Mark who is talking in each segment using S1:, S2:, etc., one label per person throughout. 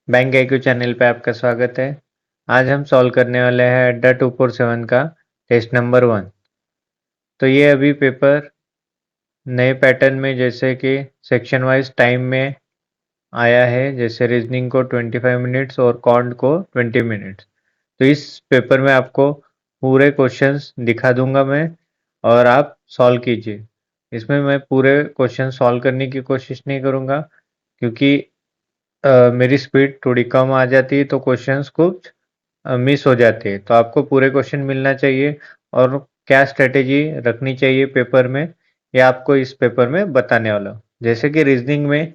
S1: Bank IQ channel पे आपका स्वागत है। आज हम सॉल्व करने वाले हैं अड्डा 247 का टेस्ट नंबर 1। तो ये अभी पेपर नए पैटर्न में जैसे कि सेक्शन वाइज टाइम में आया है, जैसे रीजनिंग को 25 मिनट्स और कॉन्ट को 20 मिनट्स। तो इस पेपर में आपको पूरे क्वेश्चंस दिखा दूंगा मैं और आप सॉल्व कीजिए। इसमें मैं पूरे क्वेश्चन सॉल्व करने की कोशिश नहीं करूंगा क्योंकि मेरी स्पीड थोड़ी कम आ जाती है तो क्वेश्चंस कुछ मिस हो जाते हैं। तो आपको पूरे क्वेश्चन मिलना चाहिए और क्या स्ट्रेटेजी रखनी चाहिए पेपर में, ये आपको इस पेपर में बताने वाला हूँ। जैसे कि रीजनिंग में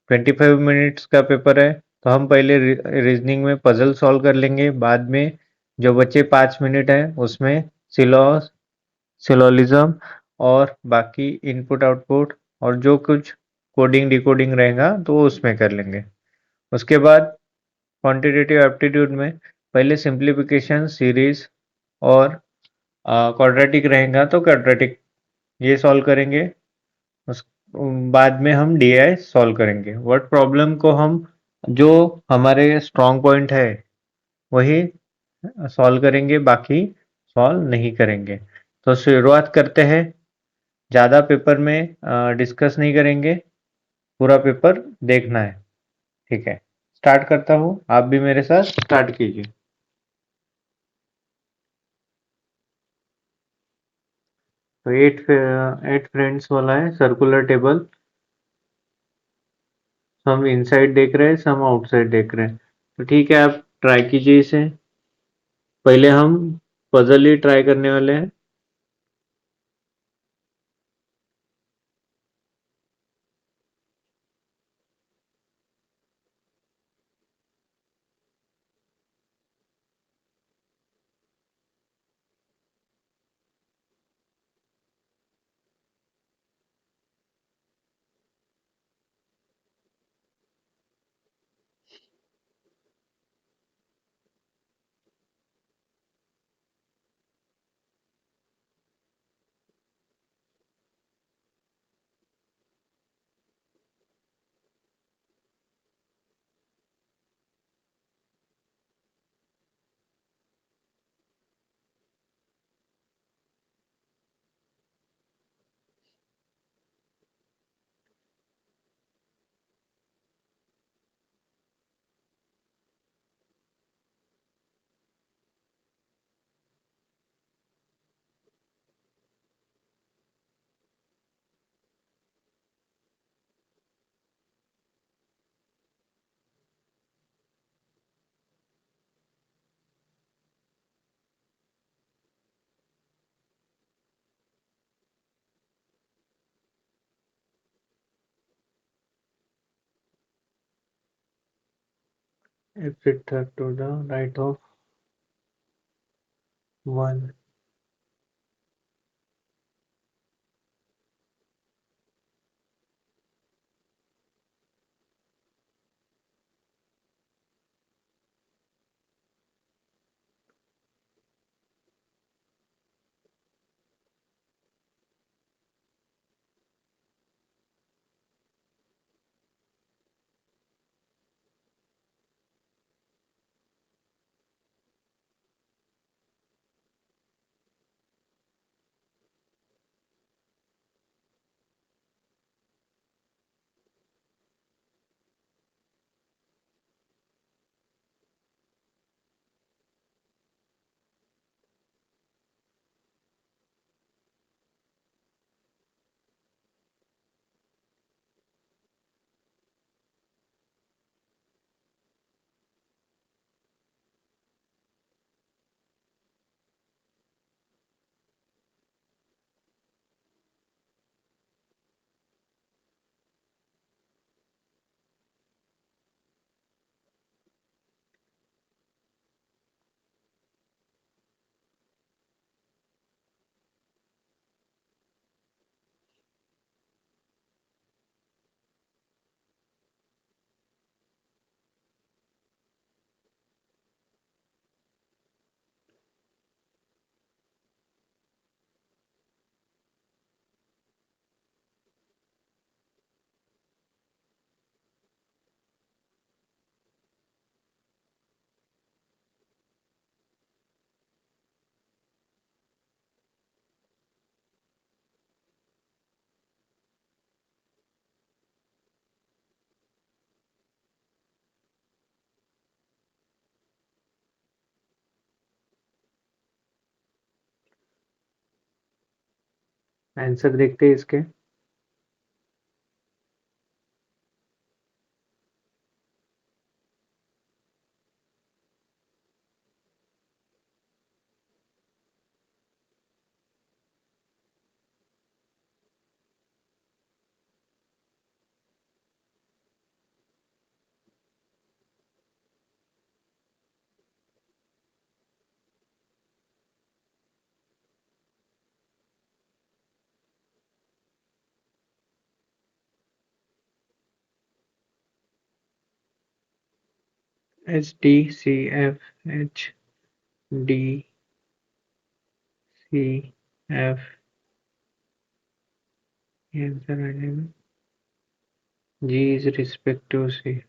S1: 25 मिनट्स का पेपर है, तो हम पहले रीजनिंग में पजल सॉल्व कर लेंगे। बाद में जो बचे 5 मिनट हैं उसमें सिलो सिलोलिज्म और बाकी इनपुट आउटपुट और जो कुछ कोडिंग डिकोडिंग रहेगा तो वो उसमें कर लेंगे। उसके बाद क्वांटिटेटिव एप्टीट्यूड में पहले सिंप्लीफिकेशन सीरीज और क्वाड्रेटिक रहेगा तो क्वाड्रेटिक ये सॉल्व करेंगे। उस बाद में हम डीआई सॉल्व करेंगे। वर्ड प्रॉब्लम को हम जो हमारे स्ट्रॉन्ग पॉइंट है वही सॉल्व करेंगे, बाकी सॉल्व नहीं करेंगे। तो शुरुआत करते हैं। ज़्यादा पेपर में डिस्कस नहीं करेंगे, पूरा पेपर देखना है। ठीक है, स्टार्ट करता हूँ, आप भी मेरे साथ स्टार्ट कीजिए। तो एट फ्रेंड्स वाला है सर्कुलर टेबल। हम इनसाइड देख रहे हैं, हम आउटसाइड देख रहे हैं। तो ठीक है, आप ट्राई कीजिए इसे। पहले हम पजल ही ट्राई करने वाले हैं। If it turn to the right of 1, answer देखते हैं इसके। HDCFHDCF आंसर आ जाएगा। G is respect to C.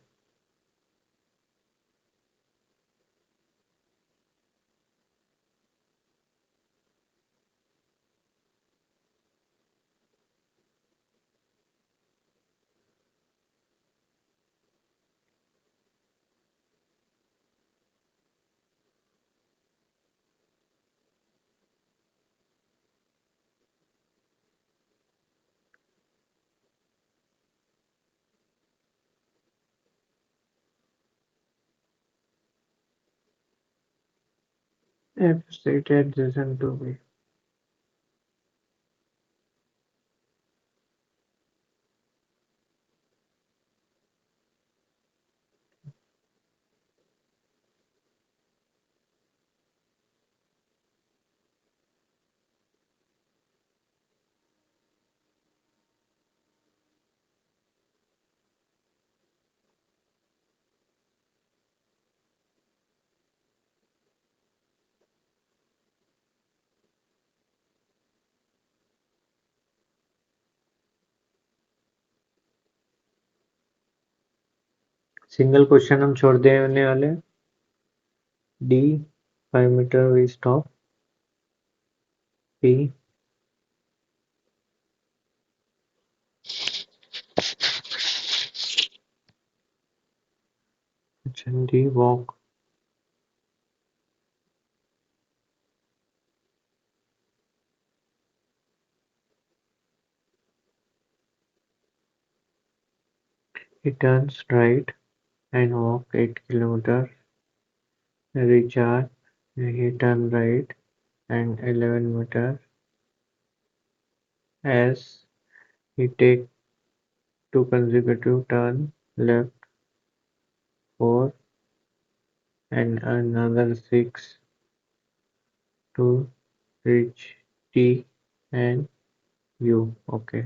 S1: F state adjacent to B. Single question हम छोड़ देने वाले। D 5 metre we stop. P D walk. He turns right and walk 8 kilometers. Recharge. He turn right and 11 meters. As he take 2 consecutive turn left 4 and another 6 to reach T and U. Okay.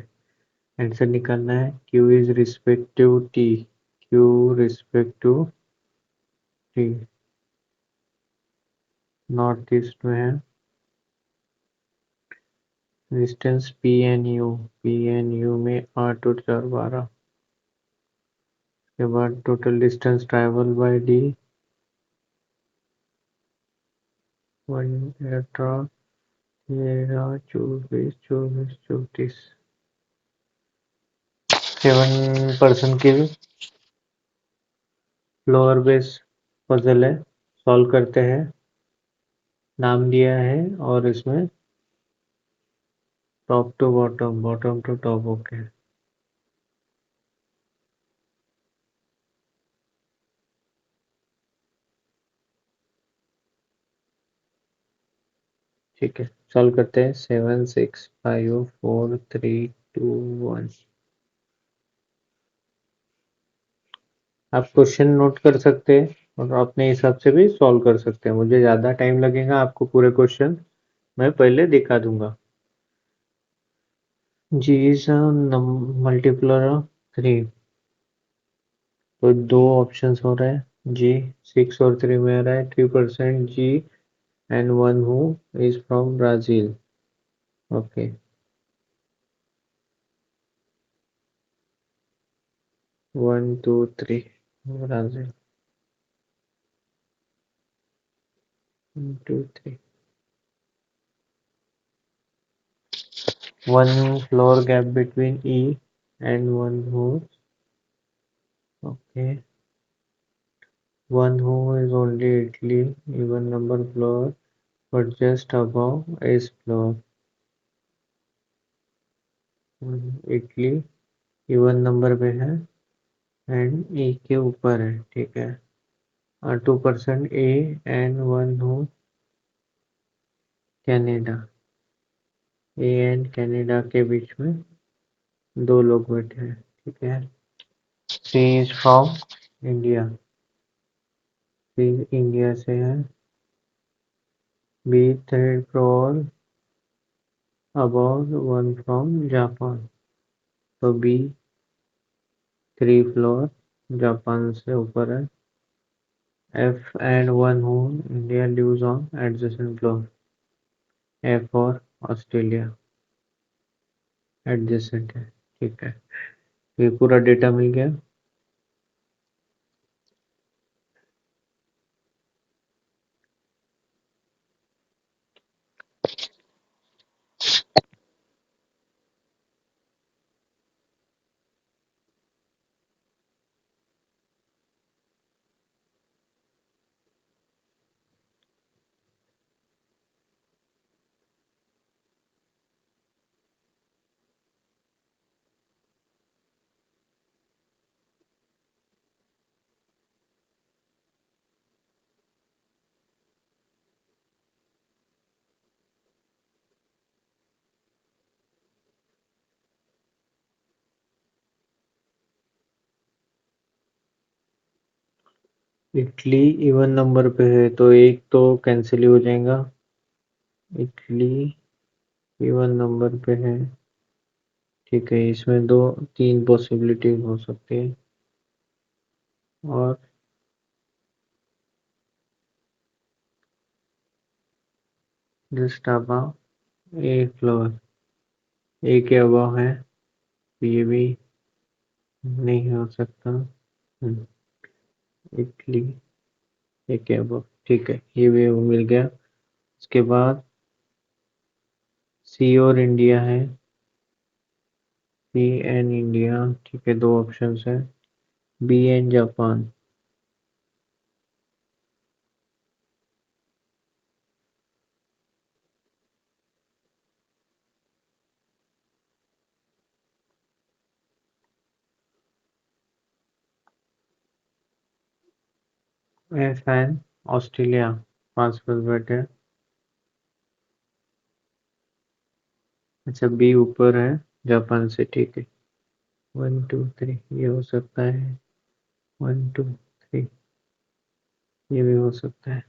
S1: Answer निकालना है। Q is respective T. Q respective T. North east में है। Distance P N you में 8 और 4 12। के बाद total distance travel by D 18 13 24 24 34। 7% की floor base puzzle है, सॉल्व करते हैं। नाम दिया है और इसमें top to bottom, bottom to top. Okay ठीक है, सॉल्व करते हैं। 7 6 5 4 3 2 1। आप क्वेश्चन नोट कर सकते हैं और अपने हिसाब से भी सॉल्व कर सकते हैं। मुझे ज़्यादा टाइम लगेगा, आपको पूरे क्वेश्चन मैं पहले दिखा दूंगा। G is a multiplier of 3, तो दो ऑप्शंस हो रहे हैं। G 6 और 3 में आ रहा है 3% G and one who is from Brazil. Okay, 1 2 3 Brazil, 1 2 3। One floor gap between E and one who. Okay, one who is only Italy, even number floor, but just above S floor. Italy even number पे है and ए के ऊपर है, ठीक है। 2% A and 1 हो Canada. A and Canada के बीच में दो लोग बैठे हैं, ठीक है। C is from India, C India से है। B third floor about 1 from Japan, तो बी 3 फ्लोर जापान से ऊपर है। F and 1 who India lives on adjacent floor, F और ऑस्ट्रेलिया एडजेसेंट है, ठीक है। ये पूरा डेटा मिल गया। इटली इवन नंबर पे है तो एक तो कैंसिल ही हो जाएगा। इटली इवन नंबर पे है, ठीक है। इसमें दो तीन पॉसिबिलिटी हो सकती है। और जस्ट अबाव ए फ्लोर, ए के अबाव है, ये भी नहीं हो सकता। इटली ए के अबाव, ठीक है, ये भी मिल गया। उसके बाद सी और इंडिया है, सी एंड इंडिया, ठीक है, दो ऑप्शंस है। B and Japan, F and Australia 5 बैठे। अच्छा, बी ऊपर है जापान से, ठीक है। 1 2 3 ये हो सकता है। 1 2 3 ये भी हो सकता है।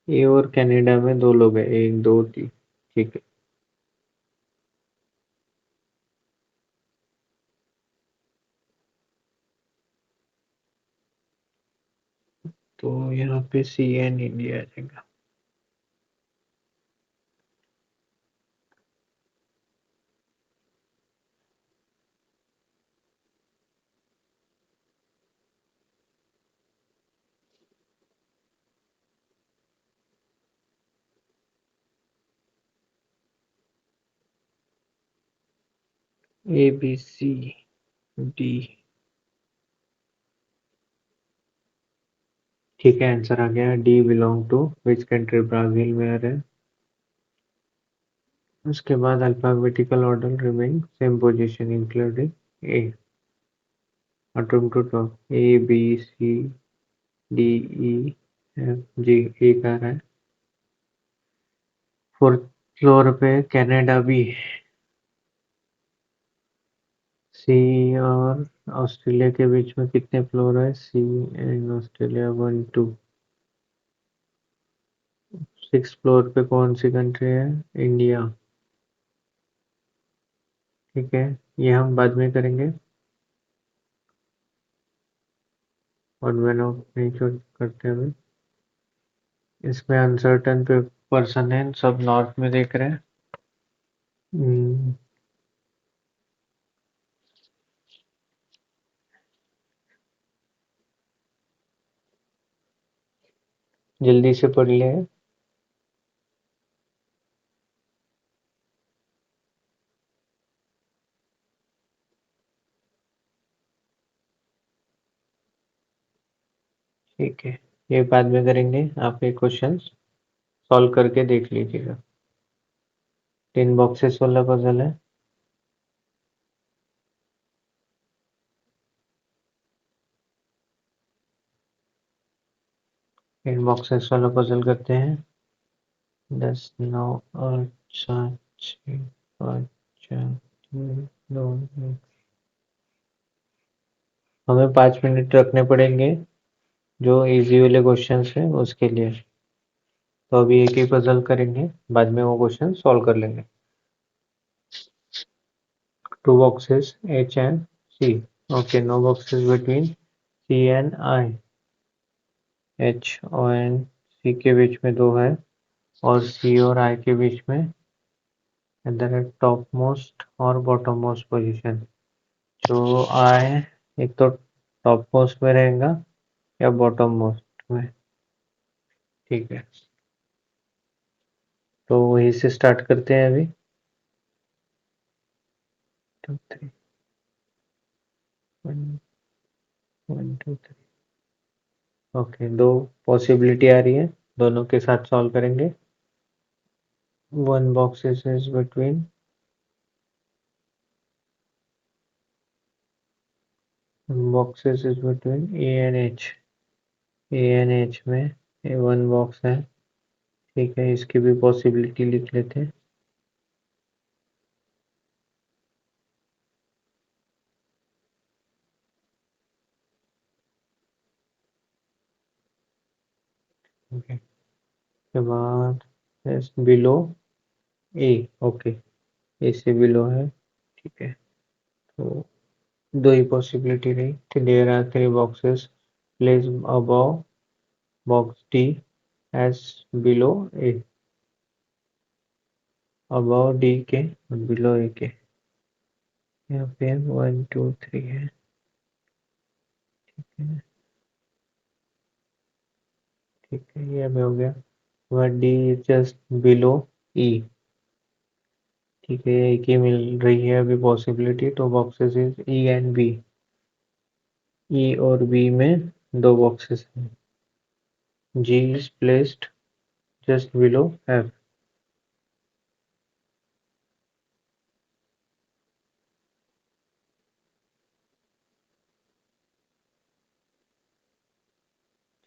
S1: ए और कनाडा में दो लोग हैं, 1 2 3, ठीक है। तो यहाँ पे सी एन इंडिया आ जाएगा। ए बी सी डी, ठीक है, आंसर आ गया। D belong to which country, Brazil में आ रहा है। उसके बाद alphabetical order remain same position including A, atom to top, A B C D E F G, A आ रहा है। 4th फ्लोर पे कनाडा भी, सी और ऑस्ट्रेलिया के बीच में कितने फ्लोर है, सी एंड ऑस्ट्रेलिया 1 2। 6th फ्लोर पे कौन सी कंट्री है, इंडिया, ठीक है। ये हम बाद में करेंगे, और मैंने नहीं चूज करते अभी। इसमें अनसर्टन पे पर्सन है, सब नॉर्थ में देख रहे हैं। जल्दी से पढ़ ले। ठीक है, ये बाद में करेंगे। आप ये क्वेश्चन सॉल्व करके देख लीजिएगा। 3 बॉक्सेस वाला पजल है। इन बॉक्सेस वाला पजल करते हैं। 10, 9, 8, 7, 6, 5, 4, 3, 2, 1। हमें 5 मिनट रखने पड़ेंगे जो इजी वाले क्वेश्चन है उसके लिए। तो अभी एक ही पजल करेंगे, बाद में वो क्वेश्चन सॉल्व कर लेंगे। 2 boxes H and C. Okay, no boxes between C and I. H और C के बीच में 2 है और C और I के बीच में इधर है टॉप मोस्ट और बॉटम मोस्ट पोजीशन। जो I एक तो टॉप मोस्ट में रहेगा या बॉटम मोस्ट में। ठीक है, तो वहीं से स्टार्ट करते हैं अभी। 2 3 1 1 2 3। ओके, 2 पॉसिबिलिटी आ रही है, दोनों के साथ सॉल्व करेंगे। 1 boxes is between boxes is between A and H। A and H में ये 1 बॉक्स है। ठीक है, इसकी भी पॉसिबिलिटी लिख लेते हैं। ओके, के बाद बिलो ए। ओके, ए से बिलो है। ठीक है, तो 2 ही पॉसिबिलिटी रही। There are 3 boxes place above box D as below A. Above D के और बिलो ए के। यहाँ पे 1 2 3 है। ठीक है, ये अभी हो गया। वह डी इज जस्ट बिलो ई। ठीक है, एक ही मिल रही है अभी पॉसिबिलिटी, तो boxes is E and B. E और बी में 2 बॉक्सेस हैं। G is placed just below F.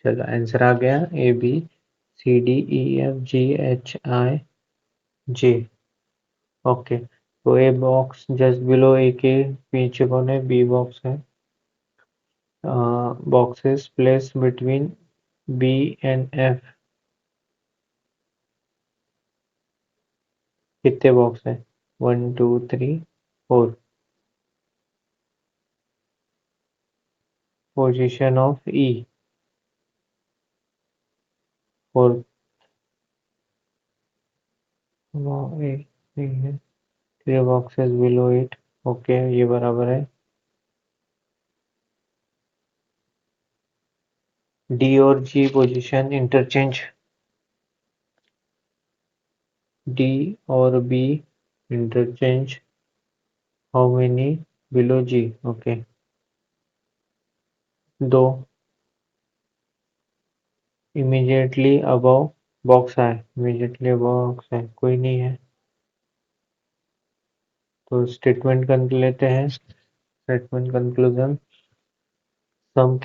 S1: चलो, आंसर आ गया। A B C D E F G H I J. Okay, तो A box just below A के पीछे कौन है? बी बॉक्स है। Boxes place between B and F. कितने बॉक्स है? 1 2 3 4। Position of E four. ठीक है, 3 बॉक्सेस बिलो इट। ओके, ये बराबर है। डी और जी पोजीशन इंटरचेंज। डी और B interchange how many below G? Okay, 2 immediately above box है। इमीडिएटली अबव बॉक्स है, कोई नहीं है। तो स्टेटमेंट कर लेते हैं। Statement conclusion. Some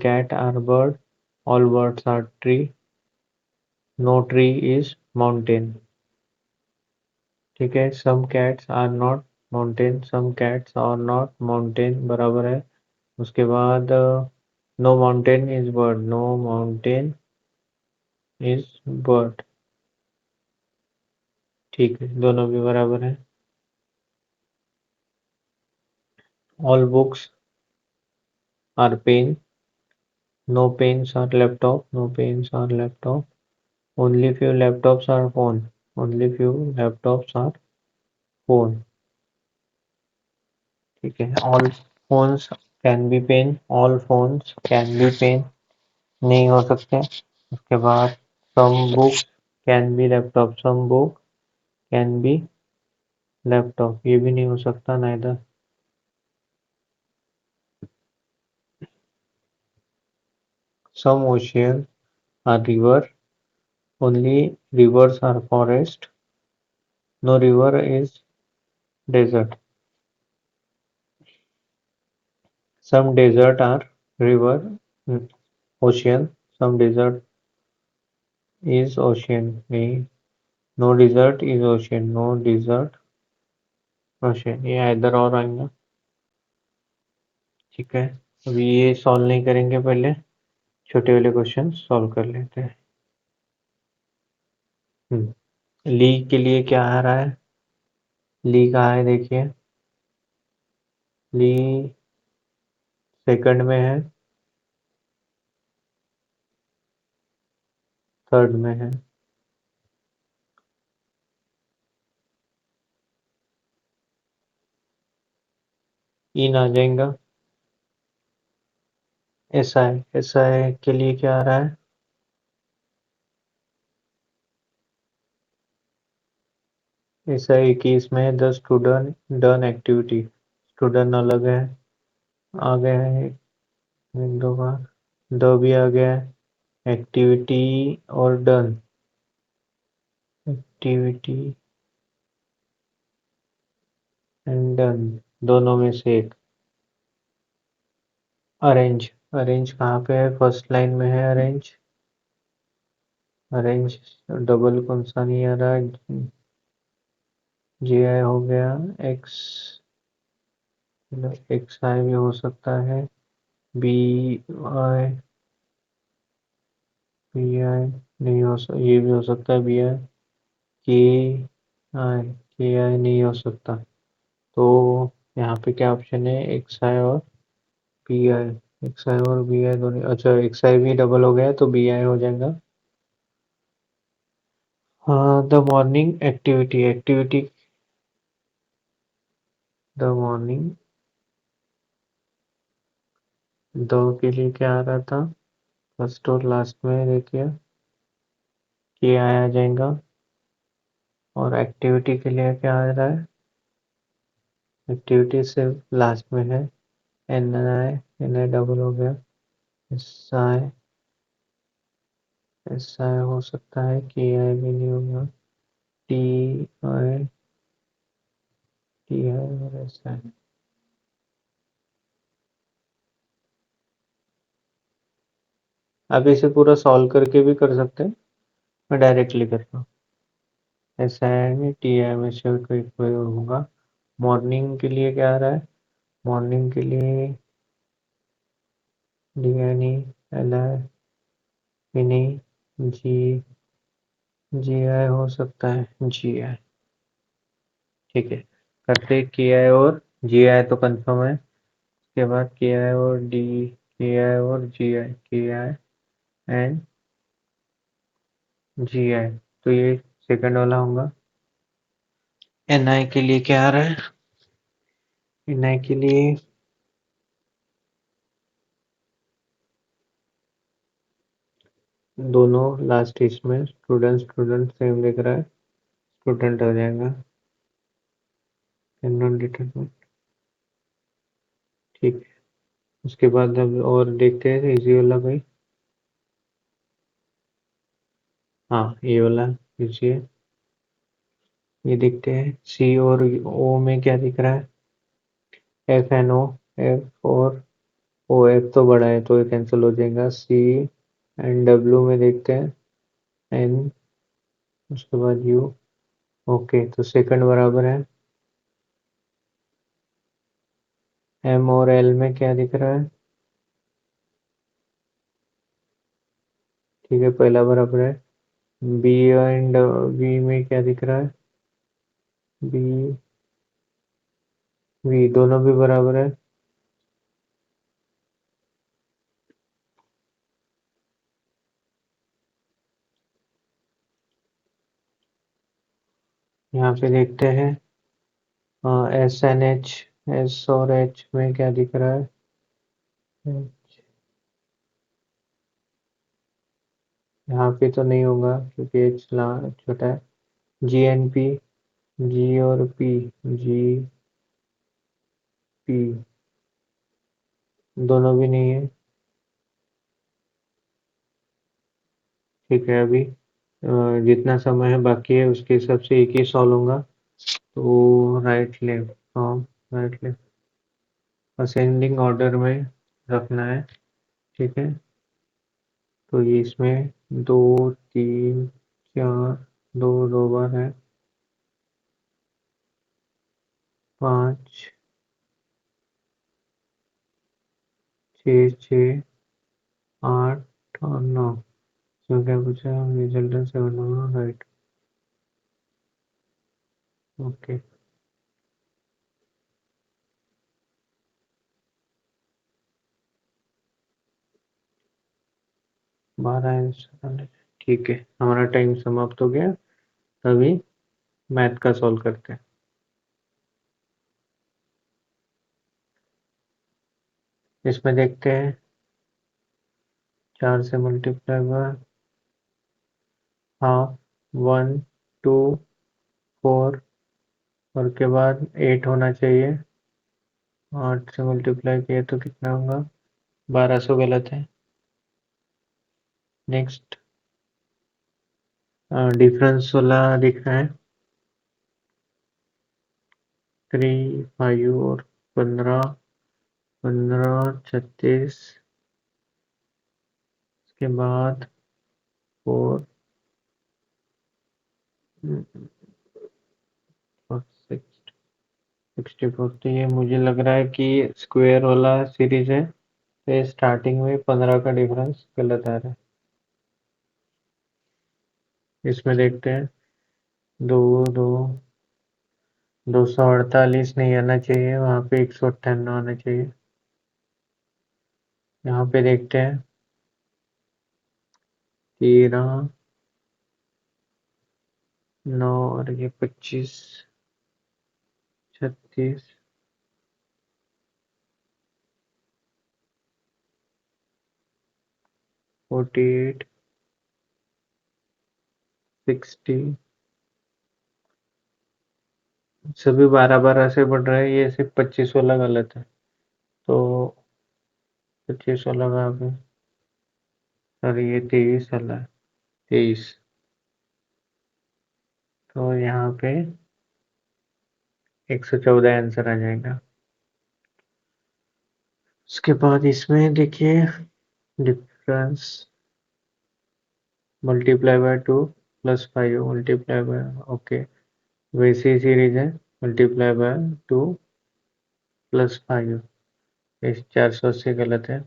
S1: cat are bird, all birds are tree, no tree is mountain। ठीक है, some cats are not mountain, some cats are not mountain बराबर है। उसके बाद no mountain is bird, no mountain is bird. ठीक है, दोनों भी बराबर है। All books are pen, no pens are laptop, no pens are laptop. Only few laptops are phone, only few laptops are phone. ठीक है, all phones can be pen, all phones can be pen. नहीं हो सकते। उसके बाद some book can be laptop, some book can be laptop, ये भी नहीं हो सकता neither. Some ocean are river, only rivers are forest, no river is desert. Some desert are river, ocean, some desert is ocean. नहीं, no desert is ocean, no desert ocean, ये इधर और आएंगे। ठीक है, अभी ये सॉल्व नहीं करेंगे, पहले छोटे वाले क्वेश्चन सॉल्व कर लेते हैं। ली के लिए क्या आ रहा है? ली कहाँ है देखिए, ली सेकंड में है, थर्ड में है। इन आ जाएगा। एसआई, एसआई के लिए क्या आ रहा है? एसआई 21 में the student done activity, student अलग है, आ गया है एक दो बार, द भी आ गया है। एक्टिविटी और डन, एक्टिविटी एंड डन, दोनों में से एक। अरेंज, अरेंज कहाँ पे है? फर्स्ट लाइन में है अरेंज, अरेंज डबल कौन सा नहीं आ रहा है? जी आई हो गया, एक्स, एक्स आई भी हो सकता है, बी आई, बी आई नहीं हो सकता, ये भी हो सकता है बी आई, के आई, के आई नहीं हो सकता। तो यहाँ पे क्या ऑप्शन है? एक्स आई और बी आई, एक्स आई और बी आई दोनों, अच्छा एक्स आई भी डबल हो गया तो बी आई हो जाएगा। हाँ, the morning activity, activity the morning, दो के लिए क्या आ रहा था? फर्स्ट और लास्ट में देखिए के आई आ जाएगा। और एक्टिविटी के लिए क्या आ रहा है? एक्टिविटी सिर्फ लास्ट में है, N I, N I double हो गया, एस आई, एस आई हो सकता है, के आई भी नहीं होगा, टी आई, टी आई और एस आई। आप इसे पूरा सॉल्व करके भी कर सकते हैं, मैं डायरेक्टली करता हूँ। एस आई में टी आई में से कोई और होगा। मॉर्निंग के लिए क्या आ रहा है? मॉर्निंग के लिए डी आई नहीं, एल आई भी नहीं, जी, जी आई हो सकता है, जी आई। ठीक है, करते के आई और जी आई तो कंफर्म है। उसके बाद के आई और डी, के आई और जी आई, के आई एंड जी आई, तो ये सेकंड वाला होगा। एन आई के लिए क्या आ रहा है? एन आई के लिए दोनों लास्ट इसमें स्टूडेंट, स्टूडेंट सेम दिख रहा है, स्टूडेंट हो जाएगा, नॉन डिटरमिनेंट। ठीक है, उसके बाद अब और देखते हैं इजी वाला भाई। हाँ, ये वाला इजी है। ये देखते हैं सी और ओ में क्या दिख रहा है? एफ एन ओ, एफ और ओ, एफ तो बड़ा है तो ये कैंसिल हो जाएगा। सी एंड डब्ल्यू में देखते हैं, एन, उसके बाद यू। ओके, तो सेकंड बराबर है। एम और एल में क्या दिख रहा है? ठीक है, पहला बराबर है। बी एंड वी में क्या दिख रहा है? बी, वी दोनों भी बराबर है। यहाँ पे देखते हैं एस एन एच, एस और एच में क्या दिख रहा है? यहाँ पे तो नहीं होगा क्योंकि एच छोटा है। जी एन पी, जी और पी, जी पी दोनों भी नहीं है। ठीक है, अभी जितना समय है बाकी है उसके हिसाब से एक ही सॉल्व होगा। तो राइट लेफ्ट, हाँ राइट लेफ्ट असेंडिंग ऑर्डर में रखना है। ठीक है, तो ये इसमें दो, तीन, चार, दो बार है, पाँच, छ, आठ और नौ। इसमें क्या पूछा? रिजल्ट 7 होगा, राइट। Okay, 12 answer. ठीक है, हमारा टाइम समाप्त हो गया। अभी मैथ का सॉल्व करते हैं। इसमें देखते हैं 4 से मल्टीप्लाई बाय हाफ, 1, 2, 4 और के बाद 8 होना चाहिए। 8 से मल्टीप्लाई किया तो कितना होगा? 1200 गलत है। नेक्स्ट, डिफरेंस वाला दिख रहा है। 3, 5 और 15, 15, 36 के बाद 4 और 6, 64। तो ये मुझे लग रहा है कि स्क्वायर वाला सीरीज है, तो स्टार्टिंग में 15 का डिफरेंस गलत आ रहा है। इसमें देखते हैं, दो दो 248 नहीं आना चाहिए, वहाँ पे 198 आना चाहिए। यहाँ पे देखते हैं 13, 9 और ये 25, 36, 48, 60 सभी 12-12 से बढ़ रहे हैं। ये सिर्फ 25 वाला गलत है, तो 25 वाला कहाँ पे? सॉरी, ये 23 वाला है, 23। तो यहाँ पे 114 आंसर आ जाएगा। उसके बाद इसमें देखिए difference multiply by 2 plus 5 multiply by, okay वैसी ही सीरीज है, मल्टीप्लाई बाय 2 प्लस 5। इस 480 गलत है।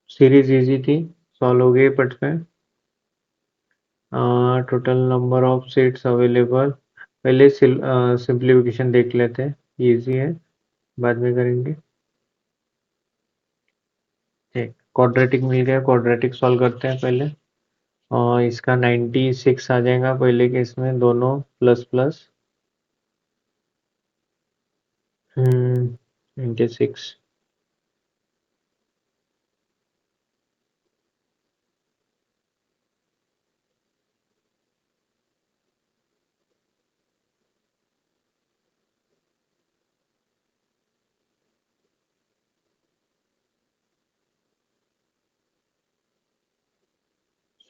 S1: सीरीज इजी थी, सॉल्व हो गई पट में। Total number of seats available, पहले सिंप्लीफिकेशन देख लेते हैं, इजी है, बाद में करेंगे। ठीक, क्वाड्रेटिक मिल गया, क्वाड्रेटिक सॉल्व करते हैं पहले। और इसका 96 आ जाएगा पहले के इसमें, दोनों प्लस प्लस 96,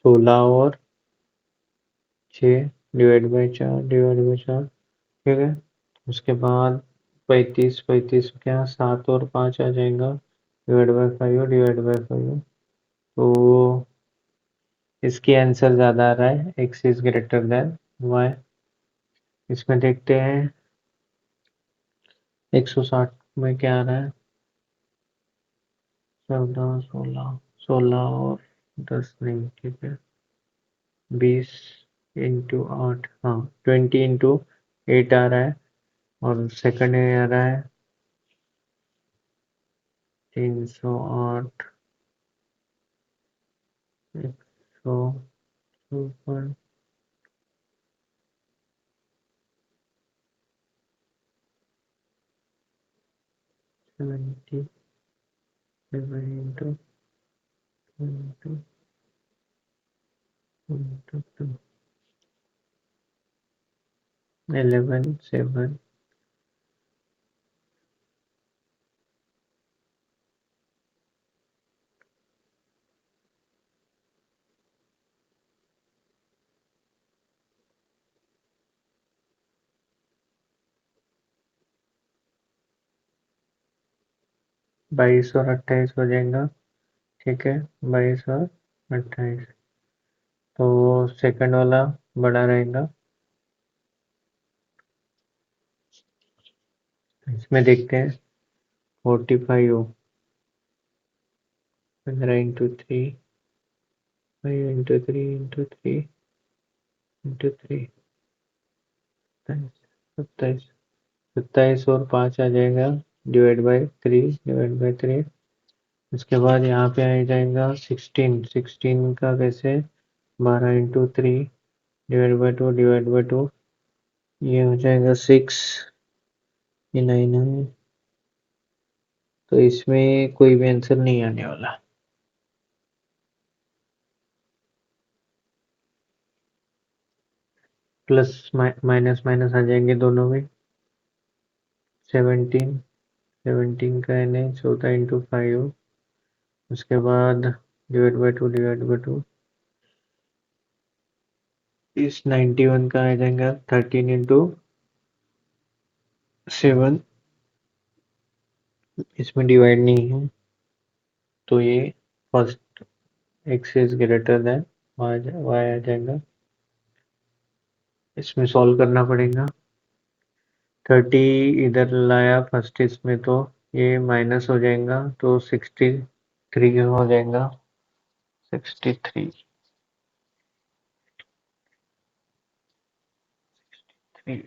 S1: 16 और 6 डिवाइड बाई 4 डिवाइड बाई 4। ठीक है, उसके बाद 35, 35 क्या 7 और 5 आ जाएगा, डिवाइड बाई 5 डिवाइड बाई 5। तो इसकी आंसर ज़्यादा आ रहा है, X is greater than Y. इसमें देखते हैं 160 में क्या आ रहा है? 14, 16, 16 और 10 नहीं, ठीक है 20 इंटू 8, हाँ 20 इंटू 8 आ रहा है। और सेकंड में आ रहा है 308, 100, 70 इंटू 20। 11 7 22 और 28 हो जाएगा। ठीक है, 22 और 28। तो सेकंड वाला बड़ा रहेगा। इसमें देखते हैं 45 15 इंटू 3 5 इंटू 3 इंटू 3 इंटू 3 27 27 और 5 आ जाएगा डिवाइड बाई 3 डिवाइड बाई 3। उसके बाद यहाँ पे आ जाएगा 16 का कैसे 12 into 3 divide by 2 divide by 2। ये हो जाएगा 6। ये 9 है, तो इसमें कोई भी आंसर नहीं आने वाला। प्लस माइनस माइनस आ जाएंगे दोनों में। 17 का है 14 इंटू 5। उसके बाद डिवाइड बाई 2 डिवाइड बाई 2। इस 91 का आ जाएगा 13 इंटू 7। इसमें डिवाइड नहीं है, तो ये first X is greater than Y आ जाएगा। इसमें सॉल्व करना पड़ेगा। 30 इधर लाया फर्स्ट इसमें, तो ये माइनस हो जाएगा, तो 63 हो जाएगा। 63 3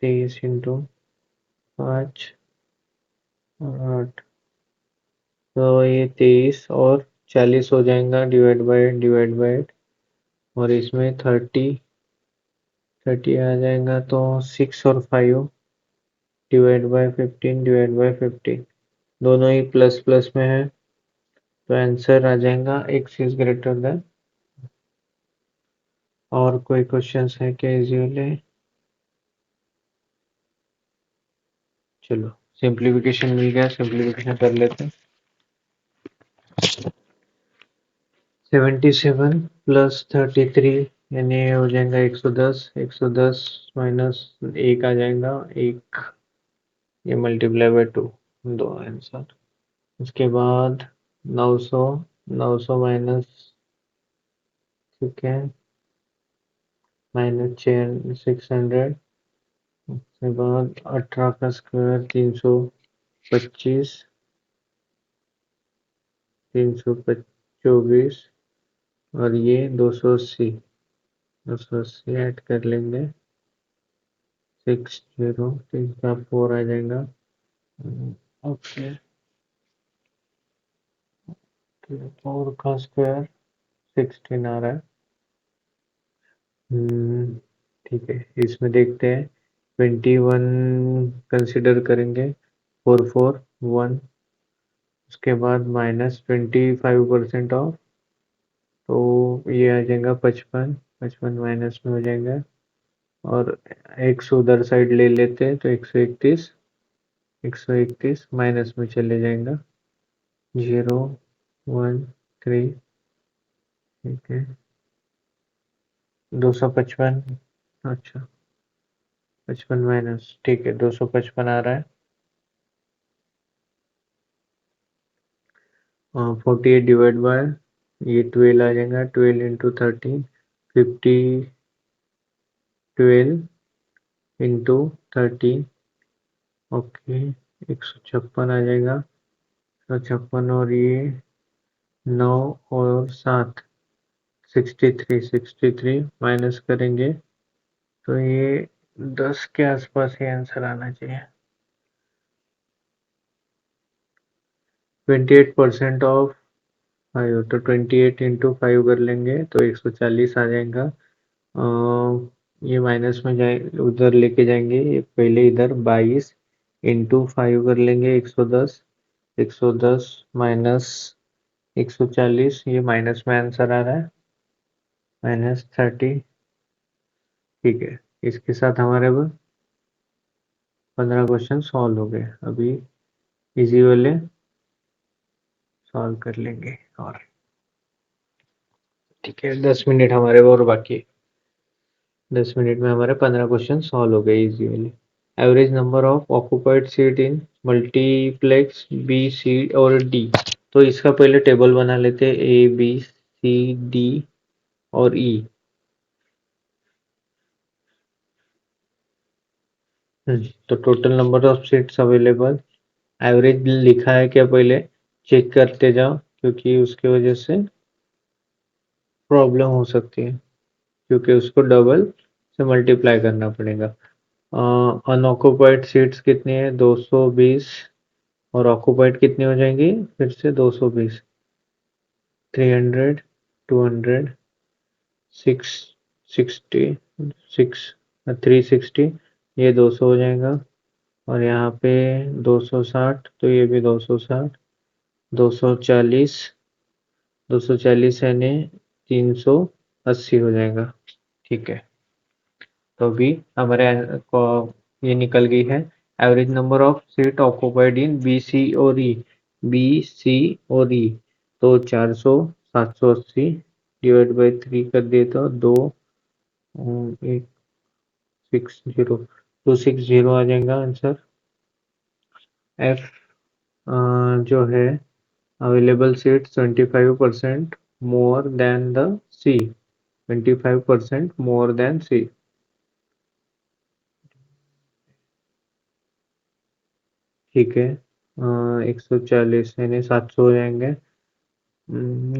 S1: 23 इंटू 5 8। तो ये 23 और 40 हो जाएगा डिवाइड बाय 8। और इसमें 30 आ जाएगा, तो 6 और 5 डिवाइड बाय 15 डिवाइड बाय 15। दोनों ही प्लस प्लस में है, तो आंसर आ जाएगा एक्स इज ग्रेटर देन। और कोई क्वेश्चंस है क्या इजी वाले? चलो सिंप्लीफिकेशन मिल गया, सिंप्लीफिकेशन कर लेते हैं। 77 प्लस 33 यानी हो जाएगा 110। 110 माइनस 1 आ जाएगा 1। ये मल्टीप्लाई बाय 2, दो आंसर। उसके बाद 900 900 माइनस, ठीक है, माइनस 600। उसके बाद 18 का स्क्वायर 325 324। और ये 280 280 ऐड कर लेंगे। 60 3 का 4 आ जाएगा। ओके, 4 का स्क्वायर 16 आ रहा है। ठीक है, इसमें देखते हैं 21 कंसिडर करेंगे। 441। उसके बाद -25% ऑफ, तो ये आ जाएगा 55। 55 माइनस में हो जाएगा। और 100 उधर साइड ले लेते हैं, तो 131। 131 माइनस में चले जाएगा। 0 1 3। ठीक है, 255। अच्छा, 55 माइनस, ठीक है, 255 आ रहा है। 48 डिवाइड बाय ये 12 आ जाएगा। 12 इंटू 13 50। 12 इंटू 13, ओके, 156 आ जाएगा। 156 और ये 9 और 7 63 माइनस करेंगे, तो ये 10 के आसपास ही आंसर आना चाहिए। 28% ऑफ 5, तो 28 इंटू 5 कर लेंगे, तो 140 आ जाएगा। ये माइनस में जाए, उधर लेके जाएंगे। ये पहले इधर 22 इंटू 5 कर लेंगे, 110। 110 माइनस 140, ये माइनस में आंसर आ रहा है, -30। ठीक है, इसके साथ हमारे अब 15 क्वेश्चन सॉल्व हो गए। अभी इजी वाले सॉल्व कर लेंगे। और ठीक है, 10 मिनट हमारे और बाकी है। 10 मिनट में हमारे 15 क्वेश्चन सॉल्व हो गए इजी वाले। Average number of occupied seat in multiplex B, C और डी। तो इसका पहले टेबल बना लेते हैं, ए बी सी डी और ई। तो total number of seats available, average लिखा है क्या पहले चेक करते जाओ, क्योंकि उसकी वजह से प्रॉब्लम हो सकती है, क्योंकि उसको डबल से मल्टीप्लाई करना पड़ेगा। अनऑक्युपाइड सीट्स कितनी है, 220। और ऑक्युपाइड कितनी हो जाएंगी फिर से, 220। 300, 200, 660, 360, ये 200 हो जाएगा। और यहाँ पे 260, तो ये भी 260। 240, 240 यानी 380 हो जाएगा। ठीक है, तो अभी हमारे को ये निकल गई है average number of seat occupied in B C और ई। बी सी और ई, तो 400, 780 डिवाइड बाई 3 कर दिए तो 860, 260 आ जाएगा आंसर। एफ जो है available seat 25% more than the C, 25% more than C. ठीक है, 140 यानी 700 हो जाएंगे।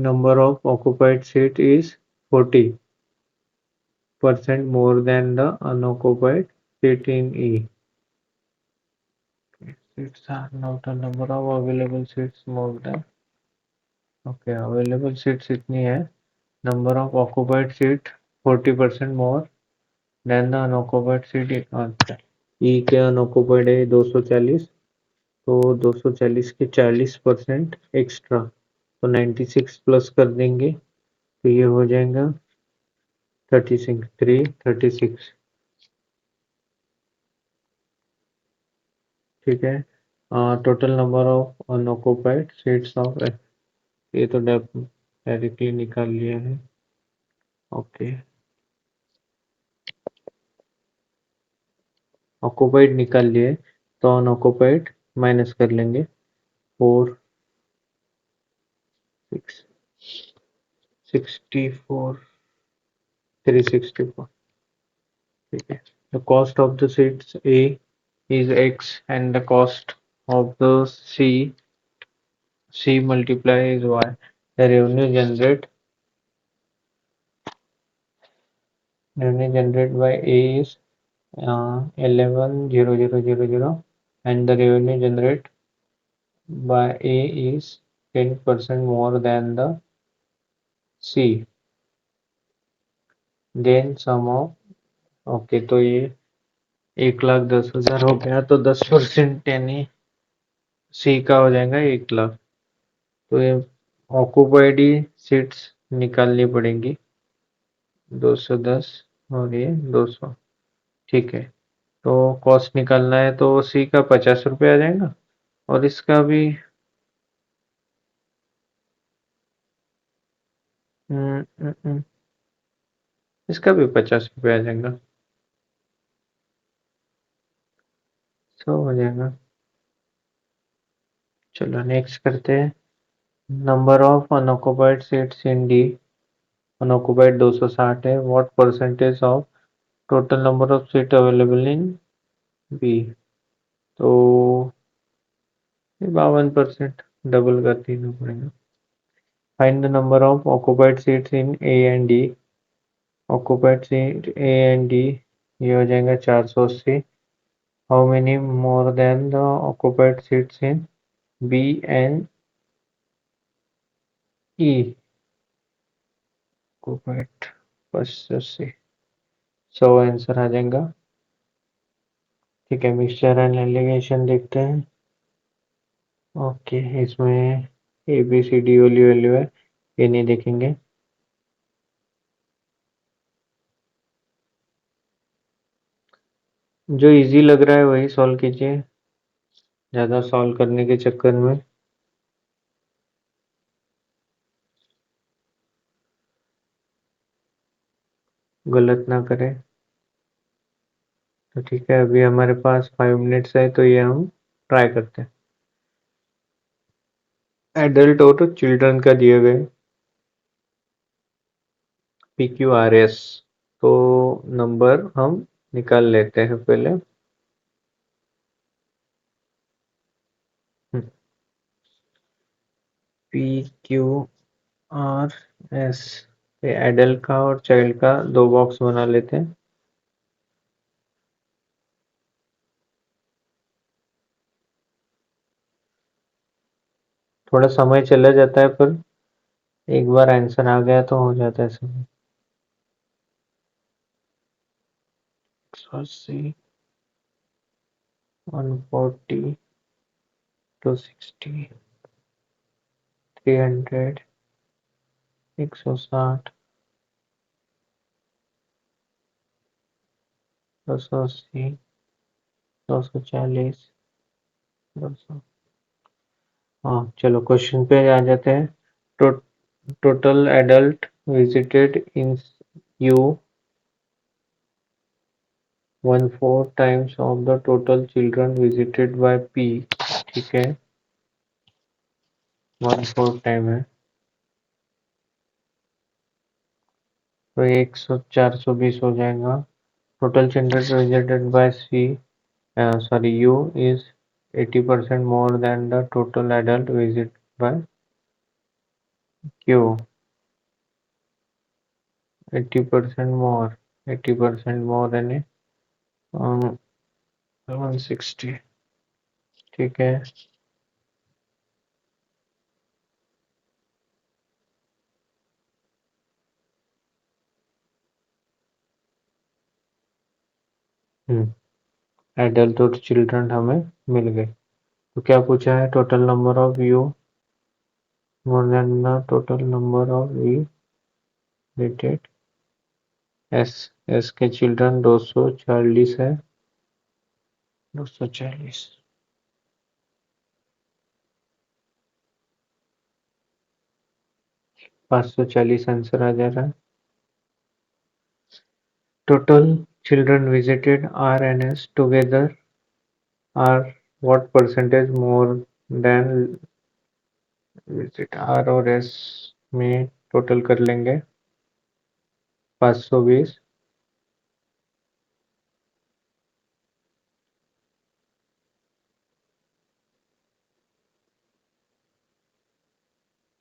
S1: Number of occupied seat is 40% more than the unoccupied seat in E. Seats are not a number of available seats more than, okay, available seats इतनी है, number of occupied seat 40% more than the unoccupied seat। अच्छा, ई के unoccupied है 240, तो 240 के 40% extra, तो 96 plus कर देंगे, तो ये हो जाएगा 36, 336। ठीक है, total number of unoccupied seats of, ये तो डायरेक्टली निकाल लिया है। ओके, ऑक्युपाइड निकाल लिए, तो अनऑक्युपाइड माइनस कर लेंगे। 4, 6, 64, 364। ठीक है, the cost of the seats A is x and the cost of the C multiply is y. The revenue generated by A is 11,000,000, and the revenue generated by A is 10% more than the C. Then sum of, okay, तो ये 1,10,000 हो गया, तो 10% यानी सी का हो जाएगा 1,00,000। तो ये ऑक्युपाइड ही सीट्स निकालनी पड़ेंगी, 210 और ये 200। ठीक है, तो कॉस्ट निकालना है, तो सी का 50 रुपये आ जाएगा, और इसका भी इसका भी 50 रुपये आ जाएगा, 100 हो जाएगा। चलो नेक्स्ट करते हैं। Number of unoccupied seats in D, unoccupied 260 है, what percentage of total number of seat available in B, तो 52%, डबल कर देना पड़ेगा। Find the number of occupied seats in A and D, occupied seat A and D, ये हो जाएगा 480। How many more than the occupied seats in B and E, occupied 580, so answer आ जाएगा। ठीक है, मिक्सचर एंड एलिगेशन देखते हैं। Okay, इसमें ए बी सी डी वाली वैल्यू है, ये नहीं देखेंगे। जो इजी लग रहा है वही सॉल्व कीजिए, ज़्यादा सॉल्व करने के चक्कर में गलत ना करें। तो ठीक है, अभी हमारे पास 5 मिनट्स है, तो ये हम ट्राई करते हैं। एडल्ट और चिल्ड्रन का दिए गए पी क्यू आर एस, तो नंबर हम निकाल लेते हैं पहले। P Q R S, adult का और चाइल्ड का दो बॉक्स बना लेते हैं। थोड़ा समय चला जाता है, पर एक बार आंसर आ गया तो हो जाता है समय। 180, 140, 260, 300, 160, 280, 240, 200। हाँ चलो, क्वेश्चन पे आ जाते हैं। टो, total adult visited in U 1/4 times of the total children visited by P. ठीक है, 1/4 टाइम है, तो 420 हो जाएगा। Total children visited by C, sorry, U is 80% more than the total adult visit by Q. 80% more, 80% more than 160। ठीक है। Adult और children हमें मिल गए। तो क्या पूछा है? Total number of U more than the total number of V visited S. S के चिल्ड्रन 240 है, 240, 540 आंसर आ जा रहा है। Total children visited R and S together are what percentage more than visit R और S में total कर लेंगे। 520,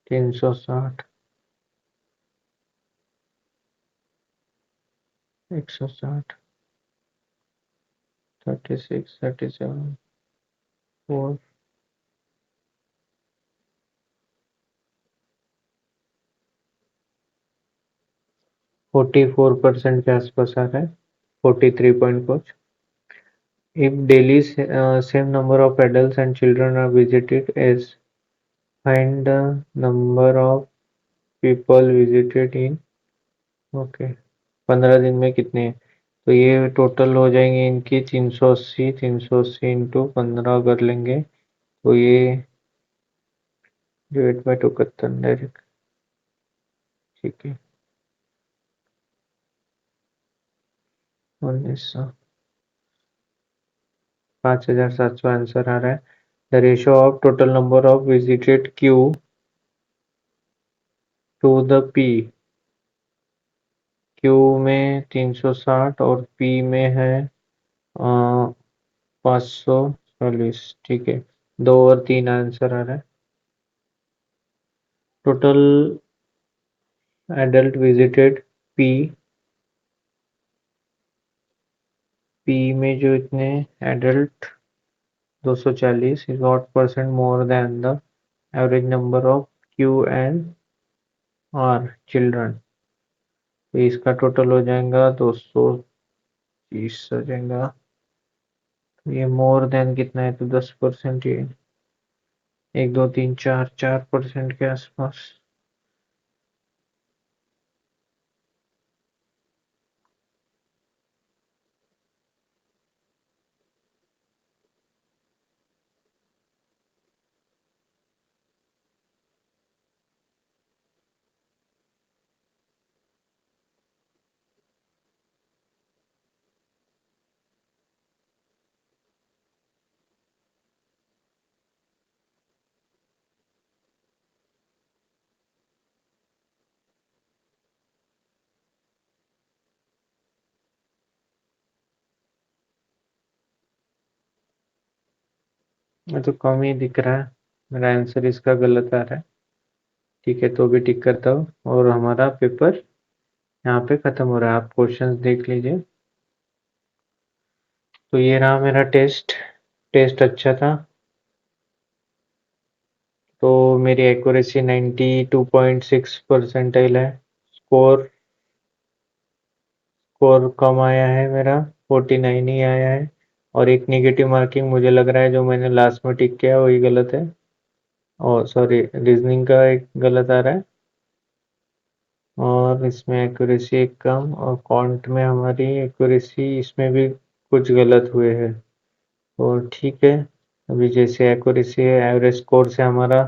S1: 360, 160, 36, 37, 4, 44% के आसपास आ रहा है, 43 पॉइंट कुछ। If daily same number of adults and children are visited as, find the number of people visited in, okay, 15 दिन में कितने हैं? तो ये टोटल हो जाएंगे इनकी 380, 380 इंटू 15 कर लेंगे, तो ये डिवाइड बाई 2 करते हैं डायरेक्ट। ठीक है, 1900, 5700 आंसर आ रहा है। The ratio of total number of visited Q to the P. Q में 360 और पी में है 540। ठीक है, 2 और 3 आंसर आ रहा है। Total adult visited P, P में जो इतने adult 240 is what percent more than the average number of Q and R children। तो इसका टोटल हो जाएगा 200, 30 हो जाएगा। ये मोर देन कितना है, तो 10%, ये 1 2 3 4 4% के आसपास। ये तो कम ही दिख रहा है, मेरा आंसर इसका गलत आ रहा है। ठीक है, तो भी टिक करता हूँ और हमारा पेपर यहाँ पे खत्म हो रहा है। आप क्वेश्चंस देख लीजिए। तो ये रहा मेरा टेस्ट। टेस्ट अच्छा था। तो मेरी एक्यूरेसी 92.6 परसेंटाइल है। स्कोर स्कोर कम आया है मेरा, 49 ही आया है। और एक नेगेटिव मार्किंग मुझे लग रहा है, जो मैंने लास्ट में टिक किया वही गलत है। और सॉरी, रीजनिंग का एक गलत आ रहा है। और इसमें एक्यूरेसी एक कम, और कॉन्ट में हमारी एक्यूरेसी इसमें भी कुछ गलत हुए हैं। तो ठीक है, अभी जैसे एक्यूरेसी है, एवरेज स्कोर से हमारा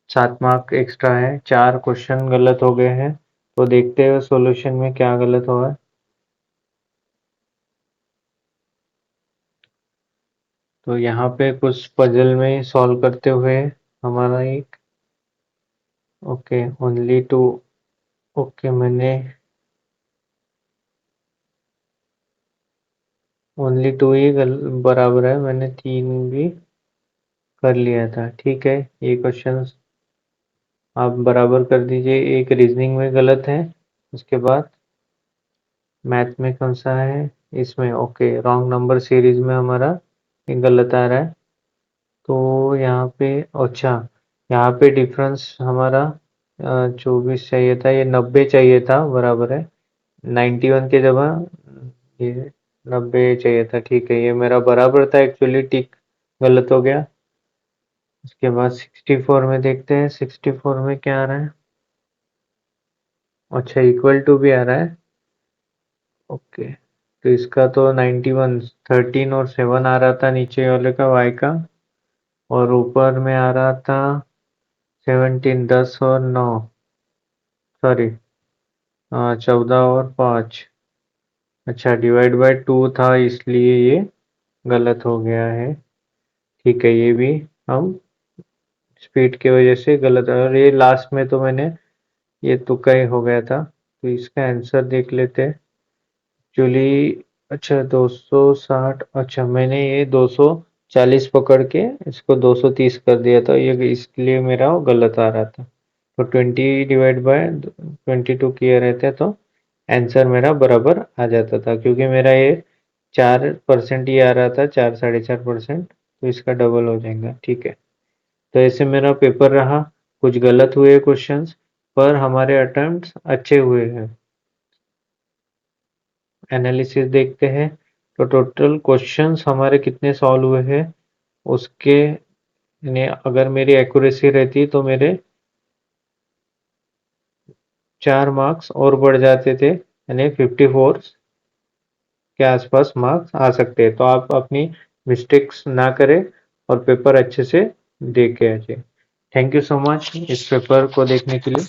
S1: 7 मार्क एक्स्ट्रा है। 4 क्वेश्चन गलत हो गए हैं। तो देखते हैं सॉल्यूशन में क्या गलत हुआ है। तो यहाँ पे कुछ पजल में सॉल्व करते हुए हमारा एक, ओके ओनली टू, ओके मैंने ओनली टू ही बराबर है, मैंने 3 भी कर लिया था। ठीक है, ये क्वेश्चंस आप बराबर कर दीजिए। एक रीजनिंग में गलत है, उसके बाद मैथ में कौन सा है, इसमें ओके रॉन्ग नंबर सीरीज में हमारा ये गलत आ रहा है। तो यहाँ पे अच्छा, यहाँ पे डिफरेंस हमारा 24 चाहिए था, ये 90 चाहिए था, बराबर है। 91 के जगह ये 90 चाहिए था। ठीक है, ये मेरा बराबर था एक्चुअली, टिक गलत हो गया। उसके बाद 64 में देखते हैं, 64 में क्या आ रहा है। अच्छा, इक्वल टू भी आ रहा है। ओके, तो इसका तो 91, 13 और 7 आ रहा था नीचे वाले का, y का। और ऊपर में आ रहा था 17, 10 और 9, सॉरी 14 और 5। अच्छा, डिवाइड बाय 2 था, इसलिए ये गलत हो गया है। ठीक है, ये भी हम स्पीड की वजह से गलत है। और ये लास्ट में तो मैंने ये तुक्का ही हो गया था। तो इसका आंसर देख लेते हैं एक्चुअली। अच्छा, 260, अच्छा मैंने ये 240 पकड़ के इसको 230 कर दिया था, ये इसलिए मेरा वो गलत आ रहा था। तो 20 डिवाइड बाय 22 किए रहते तो आंसर मेरा बराबर आ जाता था, क्योंकि मेरा ये 4% ही आ रहा था, 4 साढ़े 4%। तो इसका डबल हो जाएगा। ठीक है, तो ऐसे मेरा पेपर रहा। कुछ गलत हुए क्वेश्चंस, पर हमारे अटेम्प्ट्स अच्छे हुए हैं। एनालिसिस देखते हैं। तो टोटल क्वेश्चंस हमारे कितने सॉल्व हुए हैं, उसके ने अगर मेरी एक्यूरेसी रहती तो मेरे 4 मार्क्स और बढ़ जाते थे, यानी 54 के आसपास मार्क्स आ सकते हैं। तो आप अपनी मिस्टेक्स ना करें और पेपर अच्छे से देख के आ जाए। थैंक यू सो मच इस पेपर को देखने के लिए।